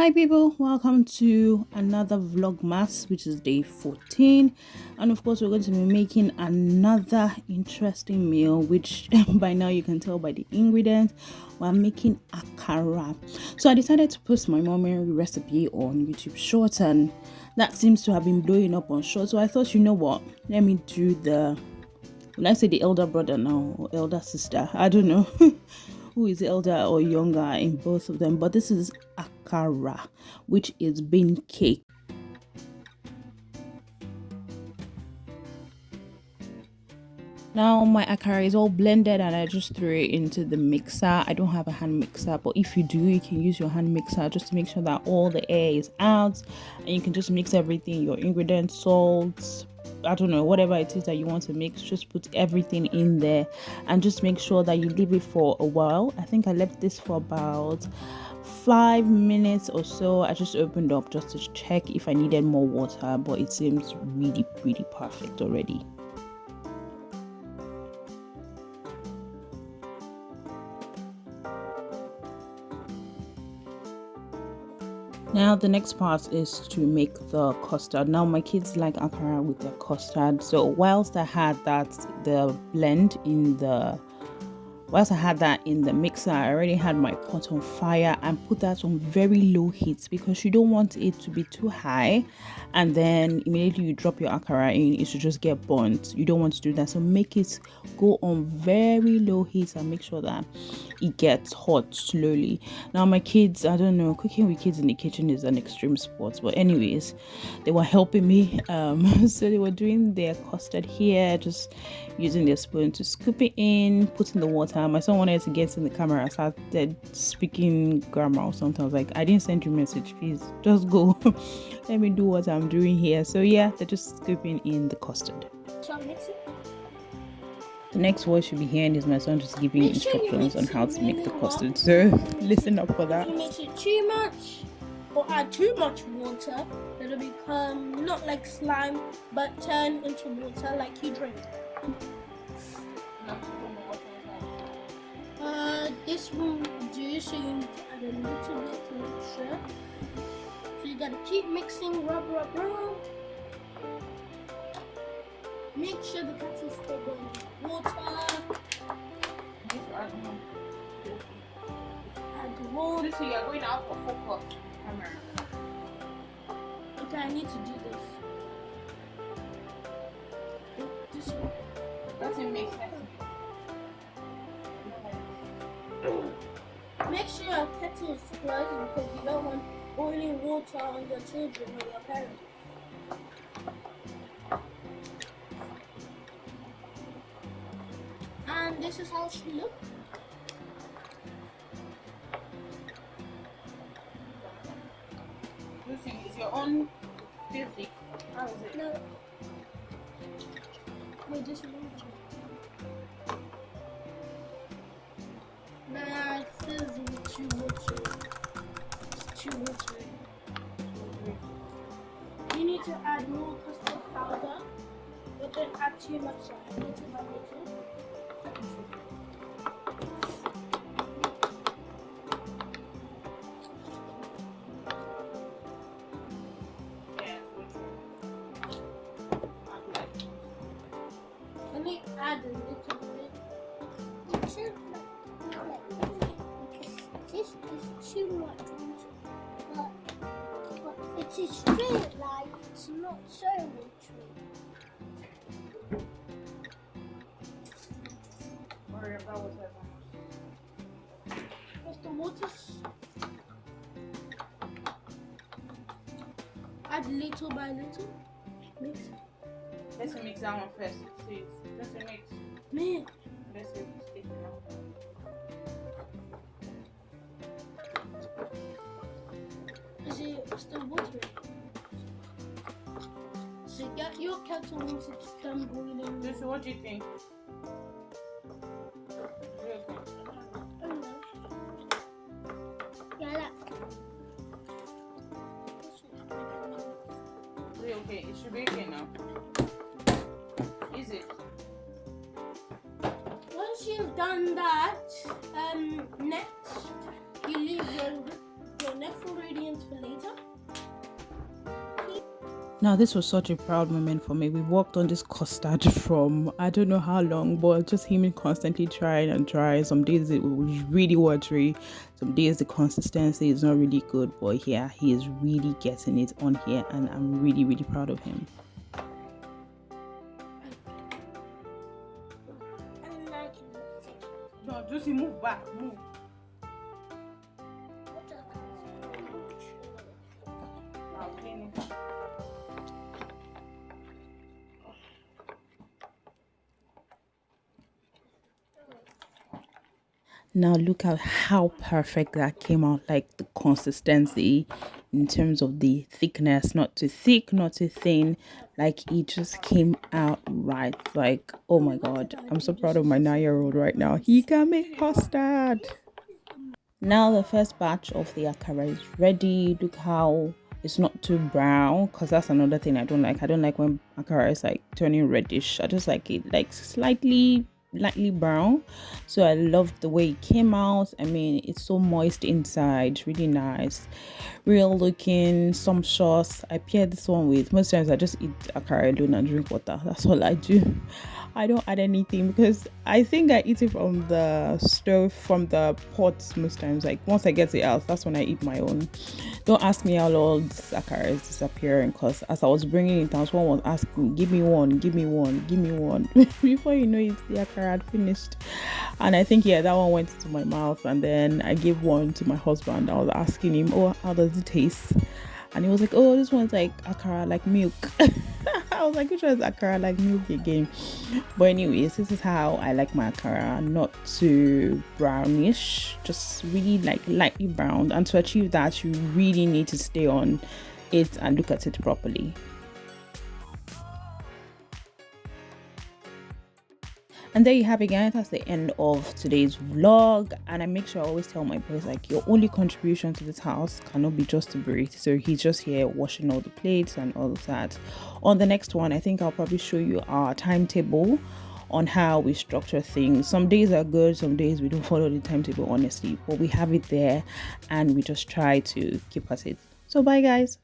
Hi people, welcome to another Vlogmas, which is day 14, and of course we're going to be making another interesting meal, which by now you can tell by the ingredients. We're making Akara. So I decided to post my mommy recipe on YouTube Shorts, and that seems to have been blowing up on Shorts. So I thought, you know what, let me do the, when I say the elder brother now or elder sister, I don't know who is elder or younger in both of them, but this is Akara, which is bean cake. Now my Akara is all blended and I just threw it into the mixer. I don't have a hand mixer, but if you do, you can use your hand mixer just to make sure that all the air is out, and you can just mix everything, your ingredients, salts, I don't know, whatever it is that you want to mix, just put everything in there and just make sure that you leave it for a while. I think I left this for about 5 minutes or so. I just opened up just to check if I needed more water, but it seems really perfect already. Now the next part is to make the custard. Now my kids like Akara with their custard, so whilst I had that in the mixer, I already had my pot on fire and put that on very low heat because you don't want it to be too high and then immediately you drop your Akara in, it should just get burnt. You don't want to do that, so make it go on very low heat and make sure that it gets hot slowly. Now my kids, I don't know, cooking with kids in the kitchen is an extreme sport, but anyways, they were helping me, so they were doing their custard here, just using their spoon to scoop it in, put in the water. My son wanted to get in the camera, I started speaking grammar or something. I was like, I didn't send you a message, please just go. Let me do what I'm doing here. So yeah, they're just scooping in the custard. Shall I mix it? The next voice you'll be hearing is my son just giving instructions on how to make the custard, so listen up for that. If you mix it too much or add too much water, it'll become not like slime but turn into water like you drink. This will do, so you need to add a little bit to make sure. So you gotta keep mixing, rub. Make sure the kettle still going with water. Add warm. So you're going out of focus camera. Okay, I need to do this. This one. Doesn't make sense. Make sure your kettle is closed because you don't want boiling water on your children or your parents. And this is how she looks. Lucy, is your own filthy? How is it? No. Wait, this one. Nah, it says it's too watery. It's too watery. You need to add more custard powder, but don't add too much, little by little. Let me add a little bit. This is too much water, but it is straight, like it's not so watery. Worry about whatever. If the water, add little by little. Mix. Let's mix that one first. See, let's mix. Man, Let's see if it's taken out. is it still watery? So get your kettle once it's done boiling. Lucy, what do you think? Oh no. Yeah, that. Is it okay? It should be okay now. Is it? Once you've done that, next you leave your next ingredients for Now, this was such a proud moment for me. We worked on this custard from I don't know how long, but just him constantly trying and trying. Some days it was really watery, some days the consistency is not really good, but yeah, he is really getting it on here, and I'm really, really proud of him. No, Juicy, move back, move. I'll clean it. Now look at how perfect that came out, like the consistency in terms of the thickness, not too thick, not too thin, like it just came out right. Like, oh my god, I'm so proud of my 9-year-old right now. He can make custard. Now the first batch of the akara is ready. Look how it's not too brown, because that's another thing I don't like. I don't like when akara is like turning reddish. I just like it like slightly lightly brown. So I love the way it came out. I mean, it's so moist inside, really nice, real looking, sumptuous. I pair this one with, most times I just eat akara alone and drink water. That's all I do. I don't add anything because I think I eat it from the stove, from the pot most times. Like once I get it out, that's when I eat my own. Don't ask me how all this akara is disappearing, because as I was bringing it down, someone was asking, give me one, give me one, give me one. Before you know it, the akara had finished. And I think, yeah, that one went into my mouth, and then I gave one to my husband. I was asking him, oh, how does it taste? And he was like, oh, this one's like akara like milk. I was like, which one is akara like milk again? But anyways, this is how I like my akara, not too brownish, just really like lightly browned. And to achieve that, you really need to stay on it and look at it properly. And there you have it, guys. That's the end of today's vlog. And I make sure I always tell my boys, like, your only contribution to this house cannot be just to breathe. So he's just here washing all the plates and all of that. On the next one, I think I'll probably show you our timetable on how we structure things. Some days are good, some days we don't follow the timetable, honestly, but we have it there and we just try to keep at it. So bye, guys.